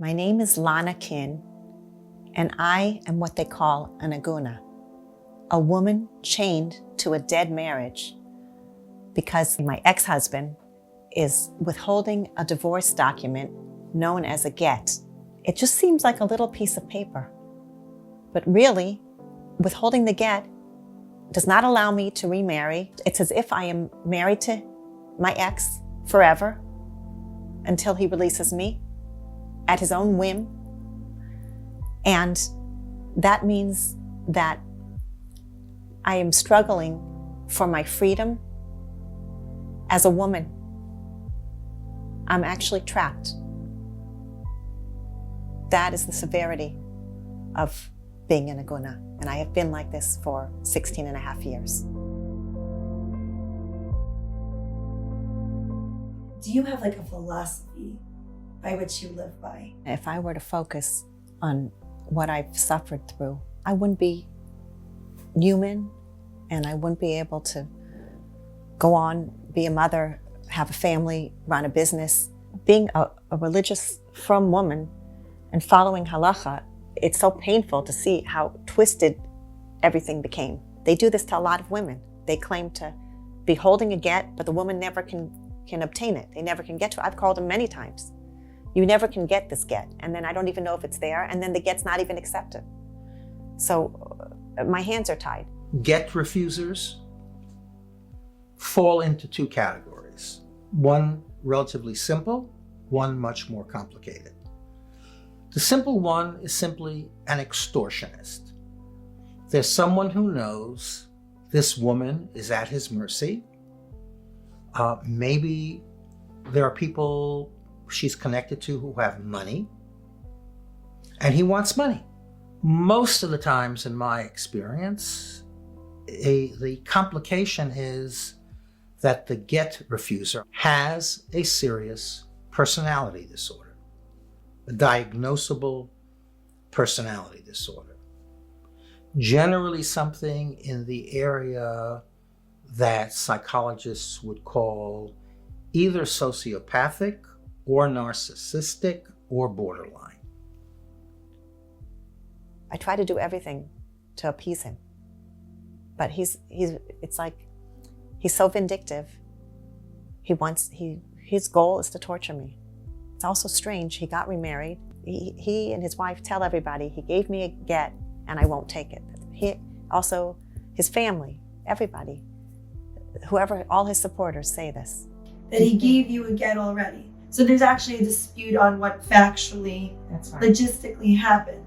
My name is Lonna, and I am what they call an Agunah, a woman chained to a dead marriage because my ex-husband is withholding a divorce document known as a get. It just seems like a little piece of paper, but really, withholding the get does not allow me to remarry. It's as if I am married to my ex forever until he releases me at his own whim. And that means that I am struggling for my freedom as a woman. I'm actually trapped. That is the severity of being an Agunah, and I have been like this for 16 and a half years. Do you have like a philosophy by which you live by? If I were to focus on what I've suffered through, I wouldn't be human, and I wouldn't be able to go on, be a mother, have a family, run a business. Being a religious, frum woman and following halacha, it's so painful to see how twisted everything became. They do this to a lot of women. They claim to be holding a get, but the woman never can obtain it. They never can get to it. I've called them many times. You never can get this get, and then I don't even know if it's there, and then the get's not even accepted. So my hands are tied. Get refusers fall into two categories. One relatively simple, one much more complicated. The simple one is simply an extortionist. There's someone who knows this woman is at his mercy. Maybe there are people she's connected to who have money, and he wants money. Most of the times, in my experience, the complication is that the get refuser has a serious personality disorder, a diagnosable personality disorder. Generally something in the area that psychologists would call either sociopathic or narcissistic or borderline. I try to do everything to appease him, but it's like he's so vindictive. His goal is to torture me. It's also strange. He got remarried. He and his wife tell everybody he gave me a get and I won't take it. His family, everybody, whoever, all his supporters say this. That he gave you a get already. So there's actually a dispute on what factually, logistically happened.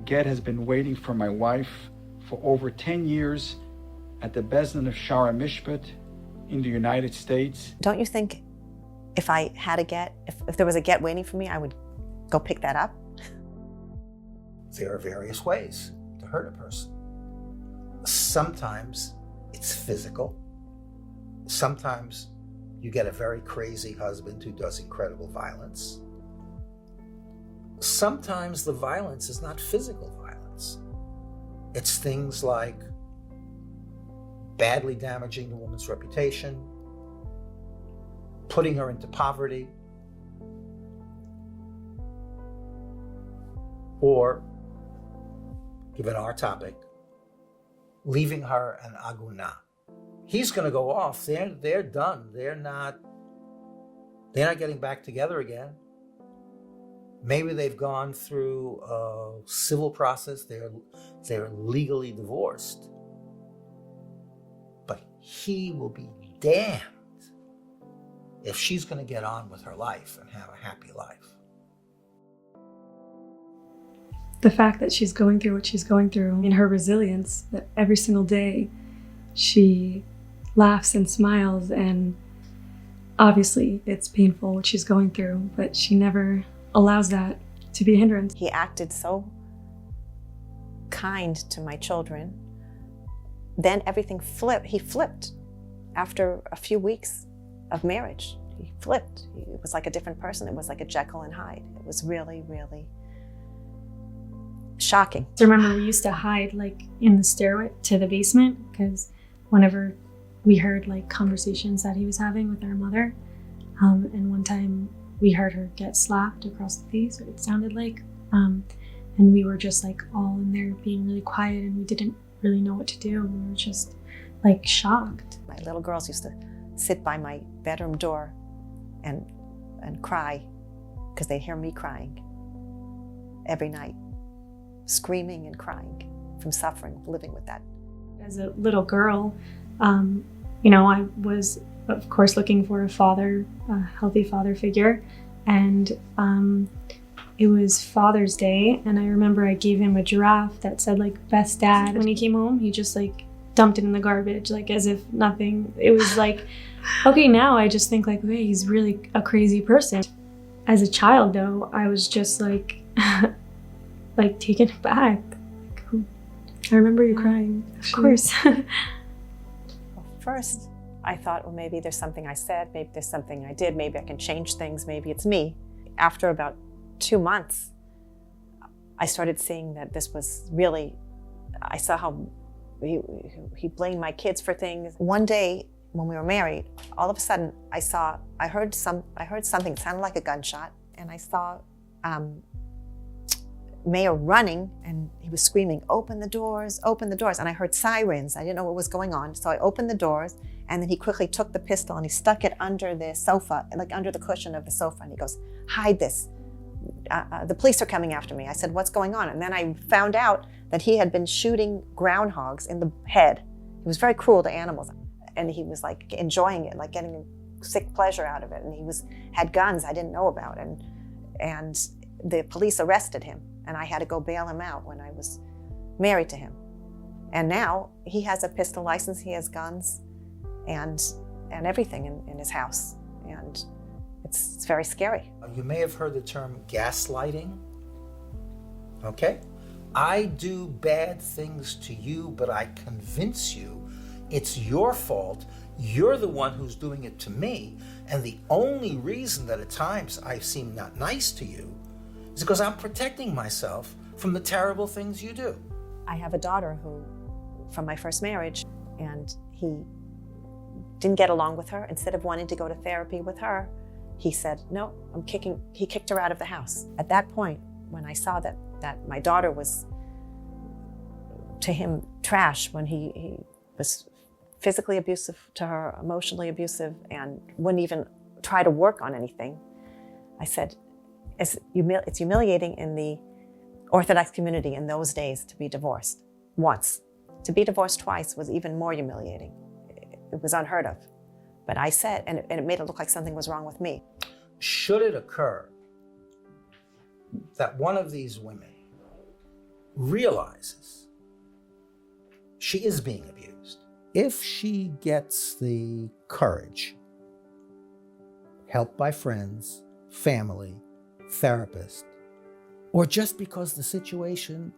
Get has been waiting for my wife for over 10 years at the Bezdin of Shara Mishpat in the United States. Don't you think if I had a get, if there was a get waiting for me, I would go pick that up? There are various ways to hurt a person. Sometimes it's physical. Sometimes you get a very crazy husband who does incredible violence. Sometimes the violence is not physical violence. It's things like badly damaging the woman's reputation, putting her into poverty, or, given our topic, leaving her an Agunah. He's going to go off. They're done. They're not getting back together again. Maybe they've gone through a civil process. They're legally divorced. But he will be damned if she's going to get on with her life and have a happy life. The fact that she's going through what she's going through, and her resilience, that every single day she laughs and smiles, and obviously it's painful what she's going through, but she never allows that to be a hindrance. He acted so kind to my children. Then everything flipped. He flipped after a few weeks of marriage. He flipped. It was like a different person. It was like a Jekyll and Hyde. It was really, really shocking. I remember we used to hide like in the stairway to the basement, because whenever we heard like conversations that he was having with our mother, and one time we heard her get slapped across the face, it sounded like. And we were just like all in there being really quiet, and we didn't really know what to do. We were just like shocked. My little girls used to sit by my bedroom door and cry because they'd hear me crying every night, screaming and crying from suffering, living with that. As a little girl, you know, I was, of course, looking for a father, a healthy father figure. And it was Father's Day, and I remember I gave him a giraffe that said like best dad. When he came home, he just like dumped it in the garbage, like as if nothing. It was like, okay, now I just think like, okay, he's really a crazy person. As a child though, I was just like, like taken aback. Like, I remember you crying. Of course. Well, first, I thought, well, maybe there's something I said, maybe there's something I did, maybe I can change things, maybe it's me. After about 2 months, I started seeing that this was really, I saw how he blamed my kids for things. One day when we were married, all of a sudden I heard something that sounded like a gunshot, and I saw Mayor running, and he was screaming, open the doors, and I heard sirens. I didn't know what was going on, so I opened the doors, and then he quickly took the pistol and he stuck it under the sofa, like under the cushion of the sofa, and he goes, hide this. The police are coming after me. I said, what's going on? And then I found out that he had been shooting groundhogs in the head. He was very cruel to animals, and he was like enjoying it, like getting a sick pleasure out of it, and he had guns I didn't know about, and the police arrested him, and I had to go bail him out when I was married to him. And now he has a pistol license, he has guns, and everything in his house, and it's very scary. You may have heard the term gaslighting. Okay? I do bad things to you, but I convince you it's your fault. You're the one who's doing it to me. And the only reason that at times I seem not nice to you is because I'm protecting myself from the terrible things you do. I have a daughter who, from my first marriage, and he didn't get along with her. Instead of wanting to go to therapy with her, he said, no, he kicked her out of the house. At that point, when I saw that my daughter was, to him, trash, when he was physically abusive to her, emotionally abusive, and wouldn't even try to work on anything, I said, it's humiliating in the Orthodox community in those days to be divorced once. To be divorced twice was even more humiliating. It was unheard of. But I said, and it made it look like something was wrong with me. Should it occur that one of these women realizes she is being abused, if she gets the courage, helped by friends, family, therapist, or just because the situation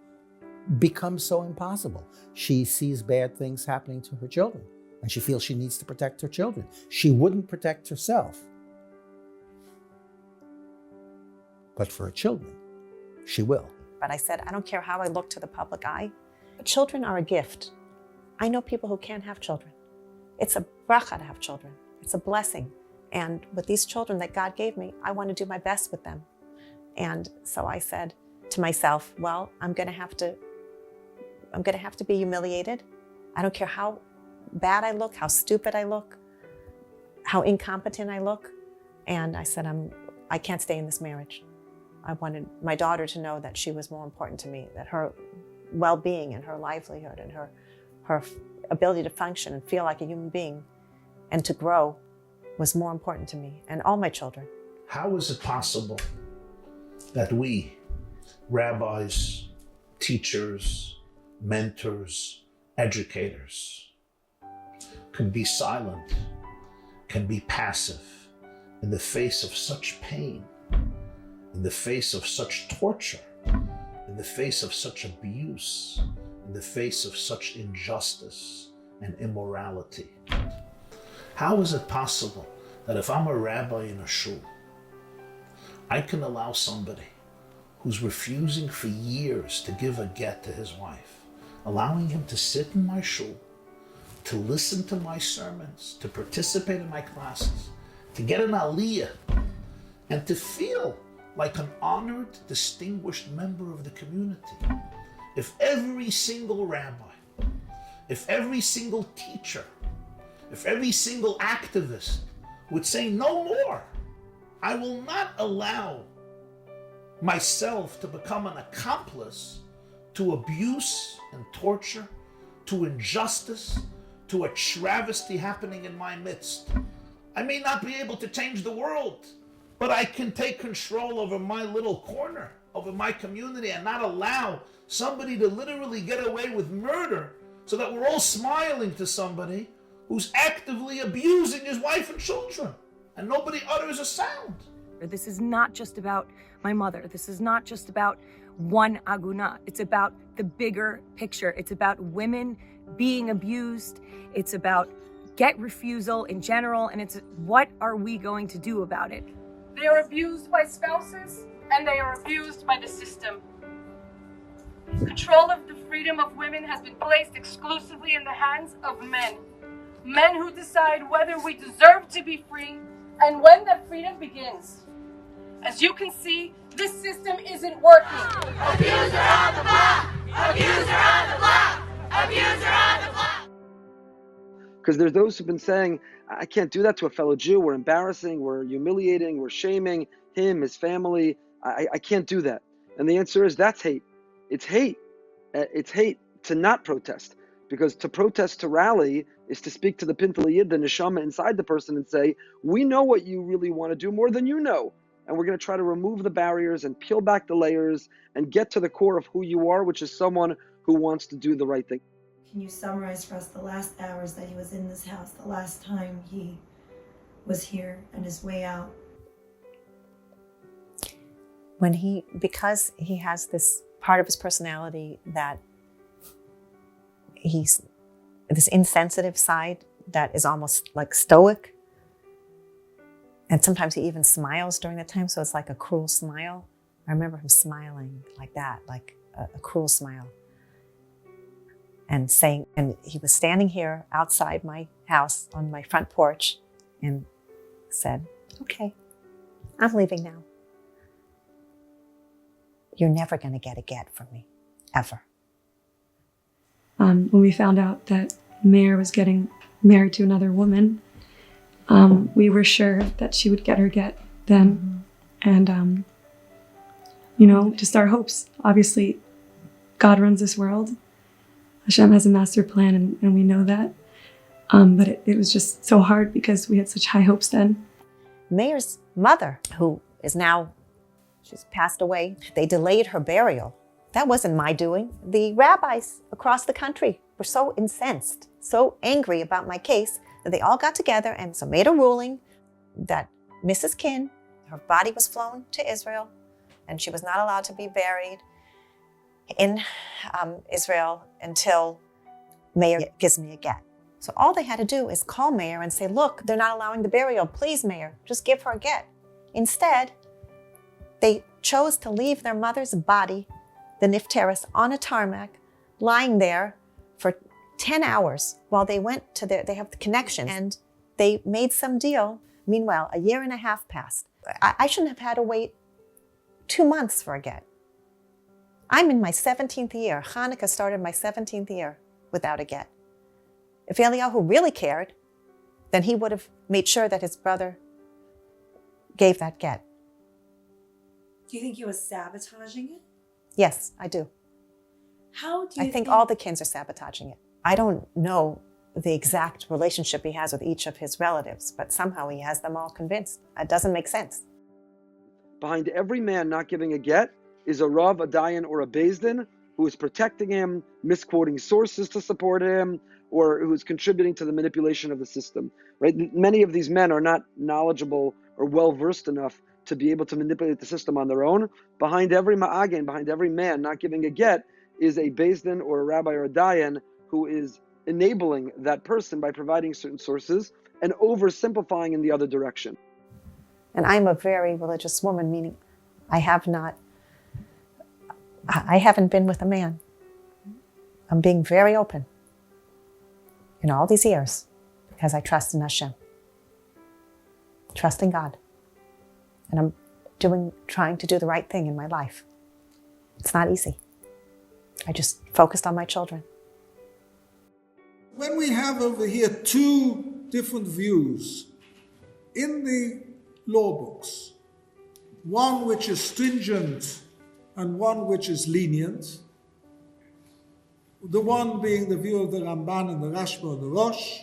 becomes so impossible, she sees bad things happening to her children, and she feels she needs to protect her children. She wouldn't protect herself. But for her children, she will. But I said, I don't care how I look to the public eye. Children are a gift. I know people who can't have children. It's a bracha to have children. It's a blessing. And with these children that God gave me, I want to do my best with them. And so I said to myself, well, I'm going to have to be humiliated. I don't care how bad I look, how stupid I look, how incompetent I look. And I said, I can't stay in this marriage. I wanted my daughter to know that she was more important to me, that her well-being and her livelihood and her ability to function and feel like a human being and to grow was more important to me and all my children. How is it possible that we, rabbis, teachers, mentors, educators, can be silent, can be passive in the face of such pain, in the face of such torture, in the face of such abuse, in the face of such injustice and immorality? How is it possible that if I'm a rabbi in a shul, I can allow somebody who's refusing for years to give a get to his wife, allowing him to sit in my shul, to listen to my sermons, to participate in my classes, to get an aliyah, and to feel like an honored, distinguished member of the community. If every single rabbi, if every single teacher, if every single activist would say no more, I will not allow myself to become an accomplice to abuse and torture, to injustice, to a travesty happening in my midst. I may not be able to change the world, but I can take control over my little corner, over my community, and not allow somebody to literally get away with murder so that we're all smiling to somebody who's actively abusing his wife and children, and nobody utters a sound. This is not just about my mother. This is not just about one Agunah. It's about the bigger picture. It's about women being abused. It's about get refusal in general, and it's what are we going to do about it? They are abused by spouses, and they are abused by the system. Control of the freedom of women has been placed exclusively in the hands of men. Men who decide whether we deserve to be free and when that freedom begins. As you can see, this system isn't working. Abuser on the block! Abuser on the block! Abuser on the block! Because there's those who've been saying, I can't do that to a fellow Jew. We're embarrassing, we're humiliating, we're shaming him, his family. I can't do that. And the answer is that's hate. It's hate. It's hate to not protest. Because to protest, to rally, is to speak to the Pintel Yid, the neshama inside the person, and say, we know what you really want to do more than you know. And we're going to try to remove the barriers and peel back the layers and get to the core of who you are, which is someone who wants to do the right thing. Can you summarize for us the last hours that he was in this house, the last time he was here and his way out? Because he has this part of his personality that he's this insensitive side that is almost like stoic. And sometimes he even smiles during that time, so it's like a cruel smile. I remember him smiling like that, like a cruel smile. And he was standing here outside my house on my front porch and said, okay, I'm leaving now. You're never going to get a get from me, ever. When we found out that Meir was getting married to another woman, we were sure that she would get her get then. And, just our hopes. Obviously, God runs this world. Hashem has a master plan, and we know that. But it was just so hard because we had such high hopes then. Meir's mother, who is now, she's passed away, they delayed her burial. That wasn't my doing. The rabbis across the country were so incensed, so angry about my case, that they all got together and so made a ruling that Mrs. Kin, her body was flown to Israel, and she was not allowed to be buried in Israel until Meir gives me a get. So all they had to do is call Meir and say, look, they're not allowing the burial. Please, Meir, just give her a get. Instead, they chose to leave their mother's body, the nifteris, on a tarmac, lying there for 10 hours while they went to they have the connection, and they made some deal. Meanwhile, a year and a half passed. I shouldn't have had to wait 2 months for a get. I'm in my 17th year. Hanukkah started my 17th year without a get. If Eliyahu really cared, then he would have made sure that his brother gave that get. Do you think he was sabotaging it? Yes, I do. How do you I think all the Kins are sabotaging it. I don't know the exact relationship he has with each of his relatives, but somehow he has them all convinced. It doesn't make sense. Behind every man not giving a get is a Rav, a Dayan, or a Beis Din who is protecting him, misquoting sources to support him, or who is contributing to the manipulation of the system. Right? Many of these men are not knowledgeable or well-versed enough to be able to manipulate the system on their own. Behind every ma'agen, behind every man not giving a get, is a Beis Din or a rabbi or a Dayan who is enabling that person by providing certain sources and oversimplifying in the other direction. And I'm a very religious woman, meaning I haven't been with a man. I'm being very open in all these years because I trust in Hashem. Trust in God. And trying to do the right thing in my life. It's not easy. I just focused on my children. When we have over here two different views in the law books, one which is stringent and one which is lenient, the one being the view of the Ramban and the Rashba and the Rosh,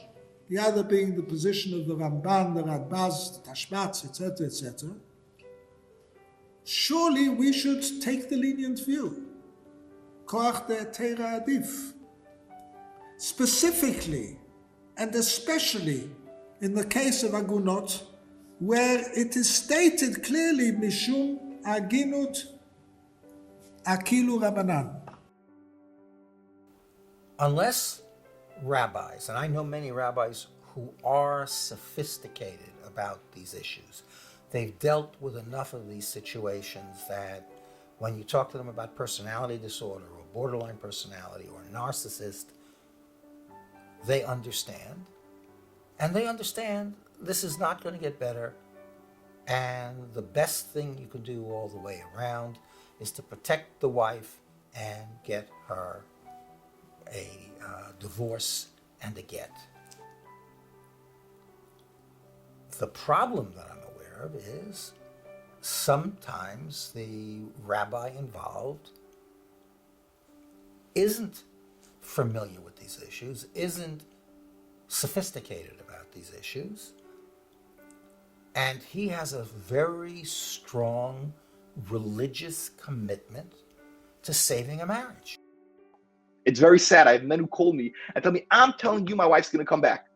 the other being the position of the Ramban, the Radbaz, the Tashbats, etc., etc. Surely we should take the lenient view. Koach de'Teira adif. Specifically and especially in the case of Agunot, where it is stated clearly, Mishum Aginut Akilu Rabbanan. Unless rabbis, and I know many rabbis who are sophisticated about these issues, they've dealt with enough of these situations that when you talk to them about personality disorder or borderline personality or narcissist, they understand. And they understand this is not going to get better. And the best thing you can do all the way around is to protect the wife and get her a divorce and a get. The problem that I'm aware of is sometimes the rabbi involved isn't familiar with these issues, isn't sophisticated about these issues, and he has a very strong religious commitment to saving a marriage. It's very sad. I have men who call me and tell me, I'm telling you my wife's going to come back.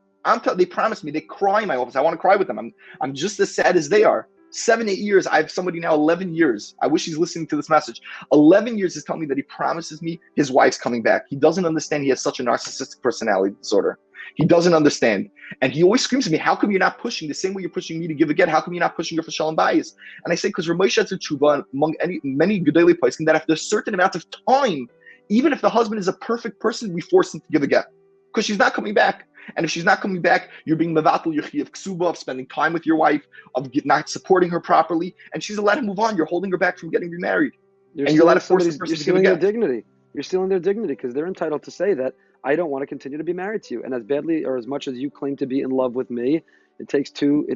They promise me. They cry in my office. I want to cry with them. I'm just as sad as they are. 7-8 years. I have somebody now 11 years. I wish he's listening to this message. 11 years is telling me that he promises me his wife's coming back. He doesn't understand he has such a narcissistic personality disorder. He doesn't understand. And he always screams at me, how come you're not pushing the same way you're pushing me to give a get? How come you're not pushing her for shalom bayis? And I say, because Ramesh has a tshuva among many gedolei poskim that after a certain amount of time, even if the husband is a perfect person, we force him to give a get. Because she's not coming back. And if she's not coming back, you're being mevatel your chiyuv ksuba of spending time with your wife, of not supporting her properly, and she's allowed to move on. You're holding her back from getting remarried. You're allowed to force this person to give a get. You're stealing their dignity. You're stealing their dignity because they're entitled to say that I don't want to continue to be married to you. And as badly or as much as you claim to be in love with me, it takes two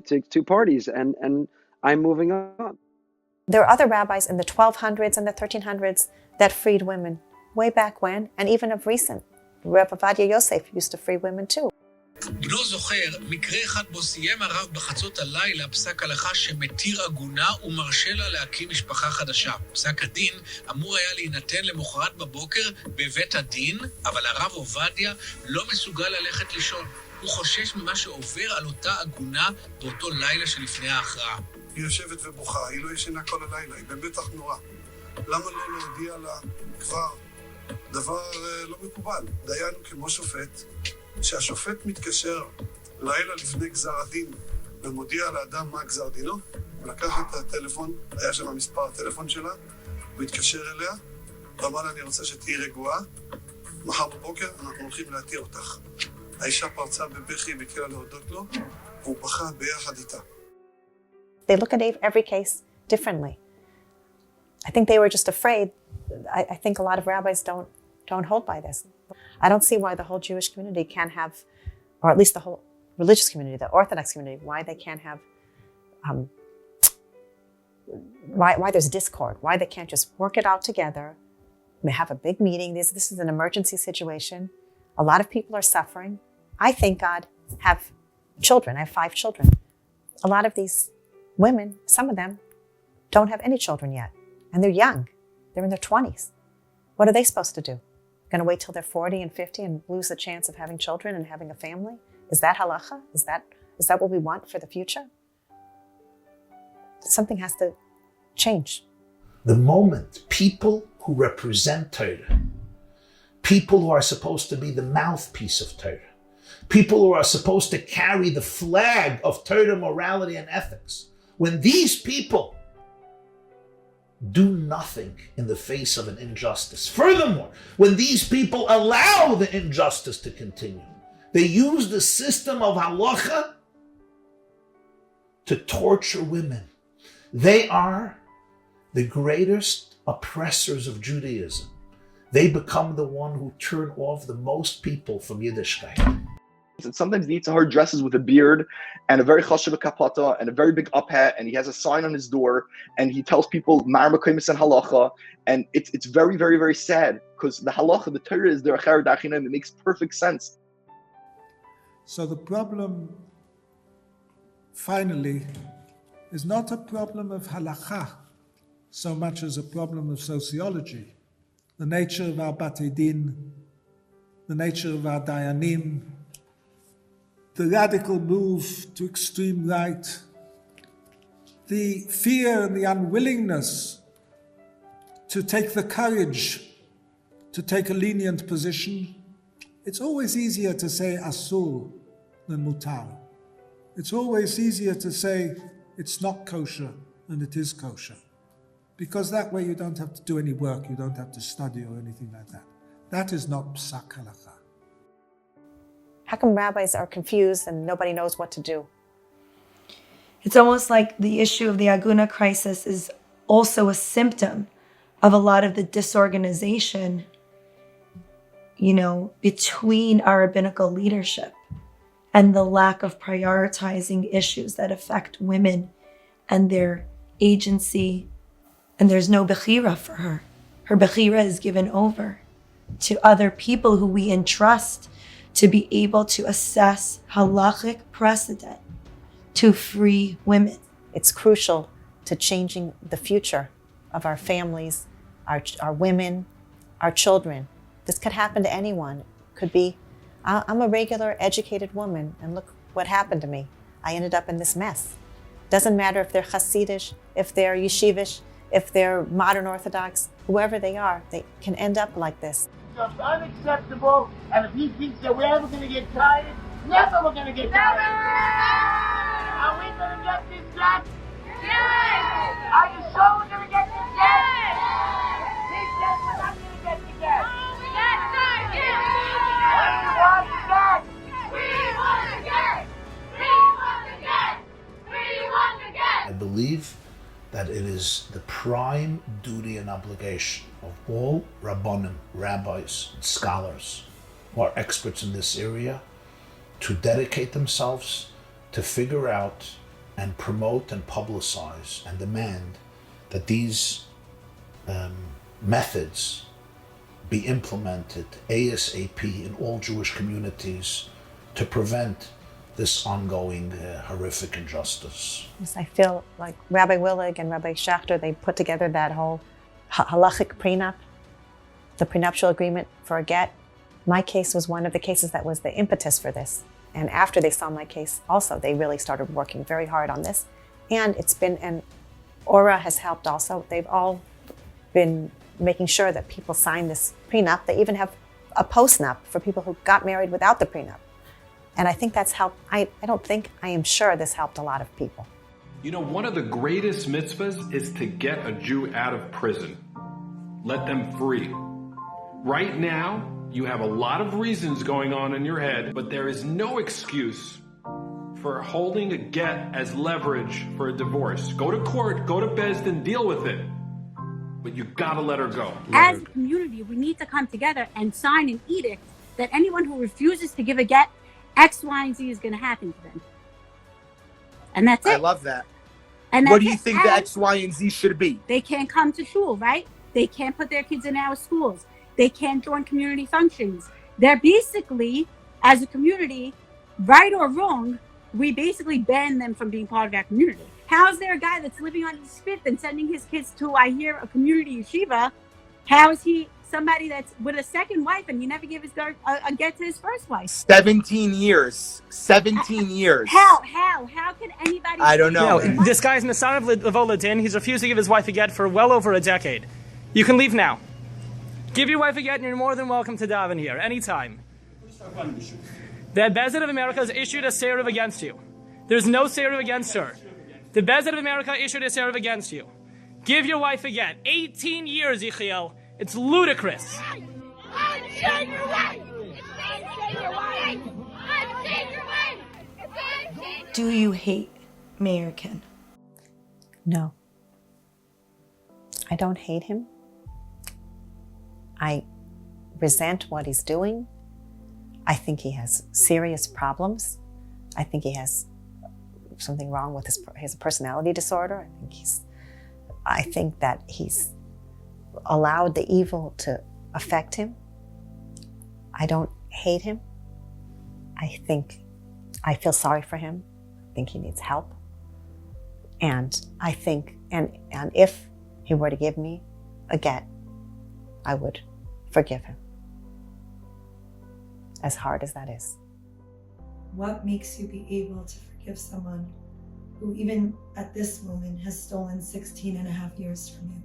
parties, and I'm moving on. There are other rabbis in the 1200s and the 1300s that freed women way back when, and even of recent. Rabbi Ovadia Yosef used to free women too. בנו זוכר מקרה אחד בו סיים הרב בחצות הלילה פסק הלכה שמתיר עגונה ומרשה לה להקים משפחה חדשה. פסק הדין אמור היה להינתן למחרת בבוקר בבית הדין, אבל הרב עובדיה לא מסוגל ללכת לישון. הוא חושש ממה שעובר על אותה עגונה באותו לילה שלפני ההכרעה. היא יושבת ובוכה, היא לא ישנה כל הלילה, היא במתח נורא. למה לא להודיע לה כבר דבר לא מקובל? דיינו כמו שופט, שהשופט מתקשר לילה לפני גזר הדין ומודיע לאדם מה גזר דינו, הוא לקח את הטלפון, היה שם מספר הטלפון שלה, הוא התקשר אליה, ואמר לה, אני רוצה שתהיי רגועה, מחר בבוקר אנחנו הולכים להתיר אותך. האישה פרצה בבכי והתחילה להודות לו, והוא בכה ביחד איתה. They look at every case differently. I think they were just afraid. I think a lot of rabbis don't hold by this. I don't see why the whole Jewish community can't have, or at least the whole religious community, the Orthodox community, why they can't have, why there's discord, why they can't just work it out together. They have a big meeting. This is an emergency situation. A lot of people are suffering. I thank God have children. I have 5 children. A lot of these women, some of them, don't have any children yet. And they're young. They're in their 20s. What are they supposed to do? Going to wait till they're 40 and 50 and lose the chance of having children and having a family? Is that halacha? Is that what we want for the future? Something has to change. The moment people who represent Torah, people who are supposed to be the mouthpiece of Torah, people who are supposed to carry the flag of Torah morality and ethics, when these people do nothing in the face of an injustice. Furthermore, when these people allow the injustice to continue, they use the system of halacha to torture women They are the greatest oppressors of Judaism. They become the one who turn off the most people from Yiddishkeit. And sometimes the Yitzhahar dresses with a beard and a very chashuv kapata and a very big up hat, and he has a sign on his door, and he tells people Mar Mekaymis and Halacha, and it's very, very, very sad, because the Halacha, the Torah is their Acher Dachinaim. It makes perfect sense. So the problem, finally, is not a problem of halakha so much as a problem of sociology. The nature of our Batei Din, the nature of our Dayanim, the radical move to extreme right, the fear and the unwillingness to take the courage to take a lenient position. It's always easier to say asur than mutar. It's always easier to say it's not kosher than it is kosher. Because that way you don't have to do any work, you don't have to study or anything like that. That is not psak halakha. How come rabbis are confused and nobody knows what to do? It's almost like the issue of the Agunah crisis is also a symptom of a lot of the disorganization, between our rabbinical leadership and the lack of prioritizing issues that affect women and their agency. And there's no bechira for her. Her bechira is given over to other people who we entrust to be able to assess halachic precedent to free women. It's crucial to changing the future of our families, our women, our children. This could happen to anyone. Could be, I'm a regular educated woman and look what happened to me. I ended up in this mess. Doesn't matter if they're Hasidish, if they're Yeshivish, if they're modern Orthodox, whoever they are, they can end up like this. It's unacceptable, and if he thinks that we're ever going to get tired, never we're going to get tired. Are we going to get this yet? Yes! Are you sure we're going to get this yet? Yes! He says we're not going to get this yet. Yes, sir! Yes! What do you want to get? We want to get! We want to get! We want to get! I believe that it is the prime duty and obligation of all Rabbanim, rabbis, and scholars who are experts in this area to dedicate themselves to figure out and promote and publicize and demand that these methods be implemented ASAP in all Jewish communities to prevent this ongoing horrific injustice. Yes, I feel like Rabbi Willig and Rabbi Schachter, they put together that whole halachic prenup, the prenuptial agreement for a get. My case was one of the cases that was the impetus for this. And after they saw my case also, they really started working very hard on this. And it's been, and Aura has helped also. They've all been making sure that people sign this prenup. They even have a postnup for people who got married without the prenup. And I think that's helped. I am sure this helped a lot of people. One of the greatest mitzvahs is to get a Jew out of prison. Let them free. Right now, you have a lot of reasons going on in your head, but there is no excuse for holding a get as leverage for a divorce. Go to court, go to Beis Din, deal with it. But you gotta let her go. As a community, we need to come together and sign an edict that anyone who refuses to give a get, X, Y, and Z is going to happen to them. And that's it. I love that. And what do you think the X, Y, and Z should be? They can't come to shul, right? They can't put their kids in our schools. They can't join community functions. They're basically, as a community, right or wrong, we basically ban them from being part of our community. How is there a guy that's living on East 5th and sending his kids to, I hear, a community yeshiva? How is he somebody that's with a second wife and he never gave his a get to his first wife? 17 years. 17 years. How could anybody? I don't know. This guy's the son of Levoladin. He's refused to give his wife a get for well over a decade. You can leave now. Give your wife a get and you're more than welcome to daven here, anytime. The Beis Din of America has issued a seruv against you. There's no seruv against her. The Beis Din of America issued a seruv against you. Give your wife a get. 18 years, Yechiel. It's ludicrous. Do you hate Meir Ken? No. I don't hate him. I resent what he's doing. I think he has serious problems. I think he has something wrong with his personality disorder. I think that he's allowed the evil to affect him. I don't hate him. I feel sorry for him. I think he needs help. And I think, and if he were to give me a get, I would forgive him. As hard as that is. What makes you be able to forgive someone who even at this moment has stolen 16 and a half years from you?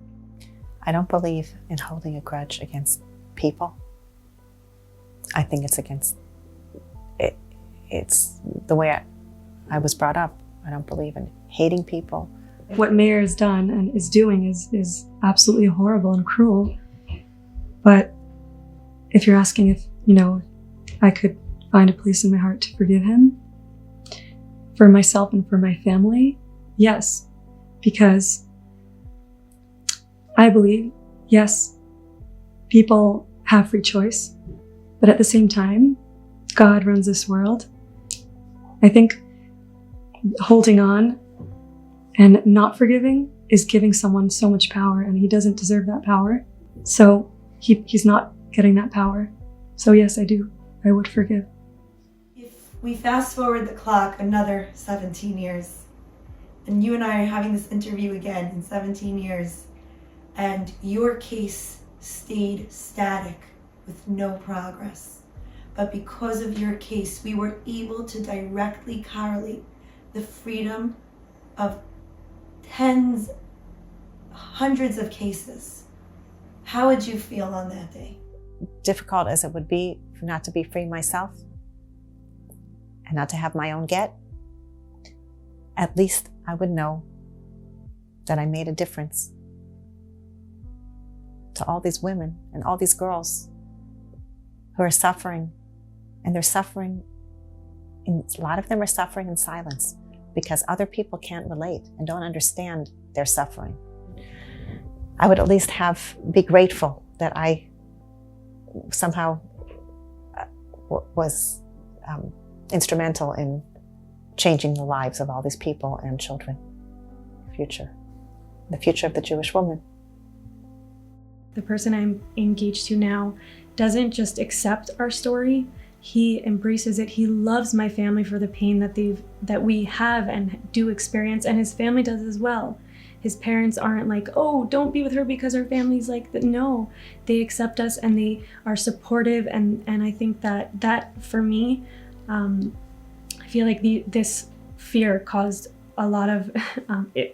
I don't believe in holding a grudge against people. I think it's against it. It's the way I was brought up. I don't believe in hating people. What Mayor has done and is doing is absolutely horrible and cruel. But if you're asking if, I could find a place in my heart to forgive him, for myself and for my family, yes. Because I believe, yes, people have free choice, but at the same time, God runs this world. I think holding on and not forgiving is giving someone so much power, and he doesn't deserve that power. So he's not getting that power. So yes, I do. I would forgive. If we fast forward the clock another 17 years, and you and I are having this interview again in 17 years, and your case stayed static with no progress, but because of your case, we were able to directly correlate the freedom of tens, hundreds of cases. How would you feel on that day? Difficult as it would be not to be free myself and not to have my own get, at least I would know that I made a difference to all these women and all these girls who are suffering. And they're suffering, a lot of them are suffering in silence because other people can't relate and don't understand their suffering. I would at least be grateful that I somehow was instrumental in changing the lives of all these people and children. The future of the Jewish woman. The person I'm engaged to now doesn't just accept our story, he embraces it. He loves my family for the pain that we have and do experience, and his family does as well. His parents aren't like, oh, don't be with her because her family's like that. No, they accept us and they are supportive, and I think that for me, I feel like this fear caused a lot of,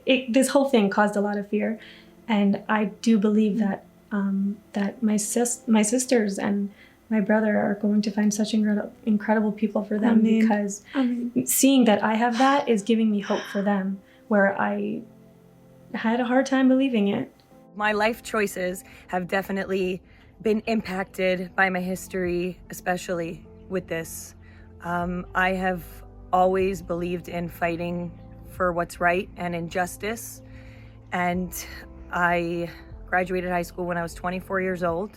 this whole thing caused a lot of fear, and I do believe that my sisters and my brother are going to find such incredible people for them. Amen. Because seeing that I have that is giving me hope for them, where I had a hard time believing it. My life choices have definitely been impacted by my history, especially with this. I have always believed in fighting for what's right and in justice. And I graduated high school when I was 24 years old,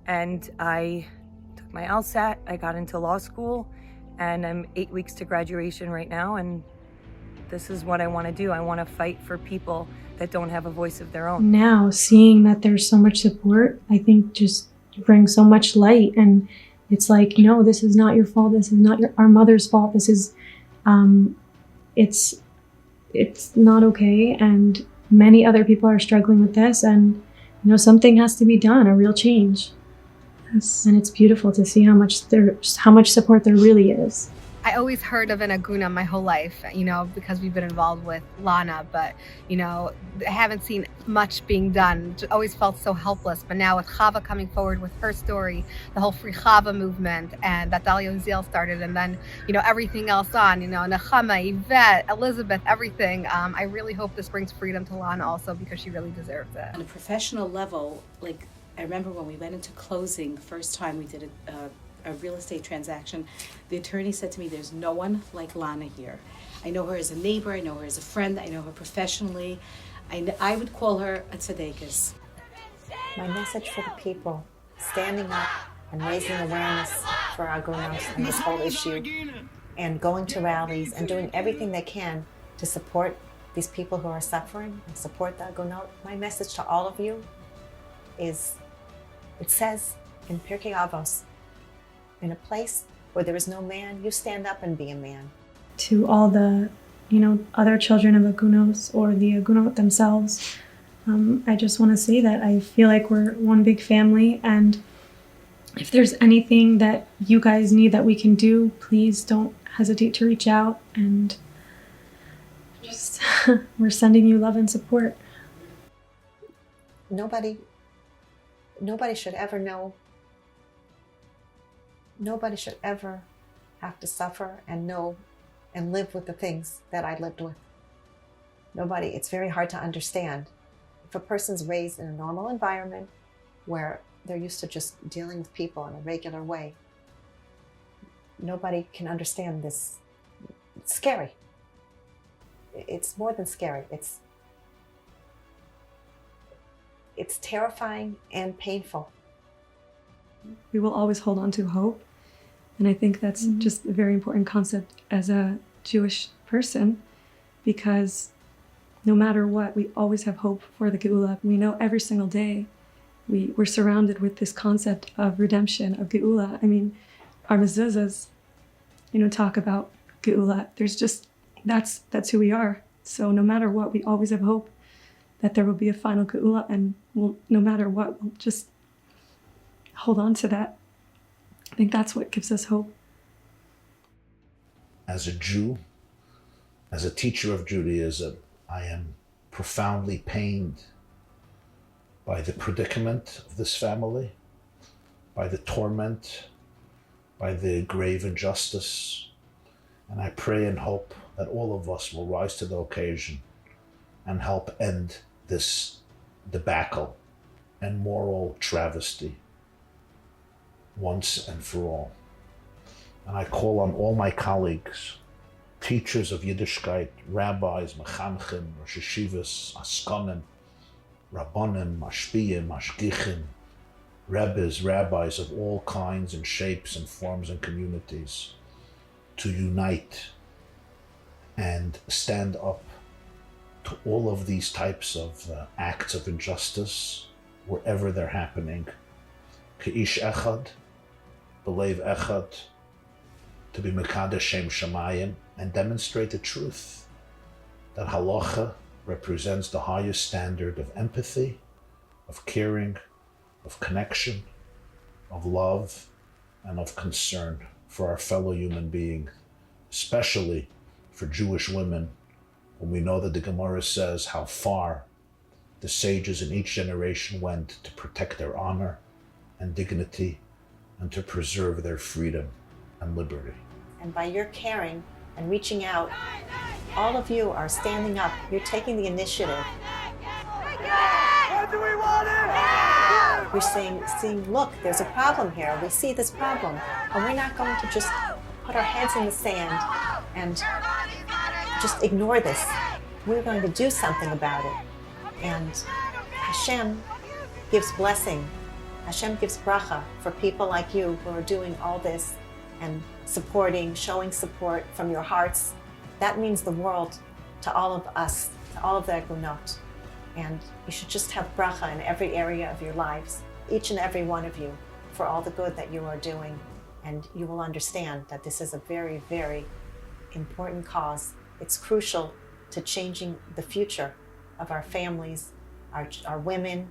and I took my LSAT, I got into law school, and I'm 8 weeks to graduation right now, and this is what I want to do. I want to fight for people that don't have a voice of their own. Now, seeing that there's so much support, I think just brings so much light, and it's like, no, this is not your fault, this is not our mother's fault, this is, it's not okay, and many other people are struggling with this, and something has to be done, a real change. Yes. And it's beautiful to see how much support there really is. I always heard of an Agunah my whole life, because we've been involved with Lonna, but, I haven't seen much being done. Always felt so helpless. But now with Chava coming forward with her story, the whole Free Chava movement, and that Dalia Uziel started, and then, everything else on, Nechama, Yvette, Elizabeth, everything. I really hope this brings freedom to Lonna also, because she really deserves it. On a professional level, I remember when we went into closing, the first time we did a real estate transaction, the attorney said to me, there's no one like Lonna here. I know her as a neighbor, I know her as a friend, I know her professionally. I would call her a tzaddikus. My message for the people standing up and raising awareness for Agunot and this whole issue, and going to rallies and doing everything they can to support these people who are suffering and support the Agunot. My message to all of you is, it says in Pirkei Avos, in a place where there is no man, you stand up and be a man. To all the, other children of Agunot or the Agunot themselves, I just want to say that I feel like we're one big family, and if there's anything that you guys need that we can do, please don't hesitate to reach out, and just we're sending you love and support. Nobody should ever know. Nobody should ever have to suffer and know and live with the things that I lived with. Nobody. It's very hard to understand. If a person's raised in a normal environment where they're used to just dealing with people in a regular way, nobody can understand this. It's scary. It's more than scary. It's terrifying and painful. We will always hold on to hope. And I think that's just a very important concept as a Jewish person, because no matter what, we always have hope for the Geula. We know every single day we're surrounded with this concept of redemption, of Geula. I mean, our mezuzahs, talk about Geula. There's just, that's who we are. So no matter what, we always have hope that there will be a final Geula, and no matter what, we'll just hold on to that. I think that's what gives us hope. As a Jew, as a teacher of Judaism, I am profoundly pained by the predicament of this family, by the torment, by the grave injustice. And I pray and hope that all of us will rise to the occasion and help end this debacle and moral travesty once and for all. And I call on all my colleagues, teachers of Yiddishkeit, rabbis, mechamchim, rosh yeshivas, askanim, Rabbanim, mashpiyim, mashgichim, rebbes, rabbis of all kinds and shapes and forms and communities, to unite and stand up to all of these types of acts of injustice wherever they're happening. Ke'ish echad, belev echad, to be mekadesh shem shamayim, and demonstrate the truth that halacha represents the highest standard of empathy, of caring, of connection, of love, and of concern for our fellow human being, especially for Jewish women, when we know that the Gemara says how far the sages in each generation went to protect their honor and dignity and to preserve their freedom and liberty. And by your caring and reaching out, all of you are standing up. You're taking the initiative. What do we want it? You're seeing, look, there's a problem here. We see this problem. And we're not going to just put our heads in the sand and just ignore this. We're going to do something about it. And Hashem gives blessing. Hashem gives bracha for people like you who are doing all this and supporting, showing support from your hearts. That means the world to all of us, to all of the Agunot. And you should just have bracha in every area of your lives, each and every one of you, for all the good that you are doing. And you will understand that this is a very, very important cause. It's crucial to changing the future of our families, our women,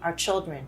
our children.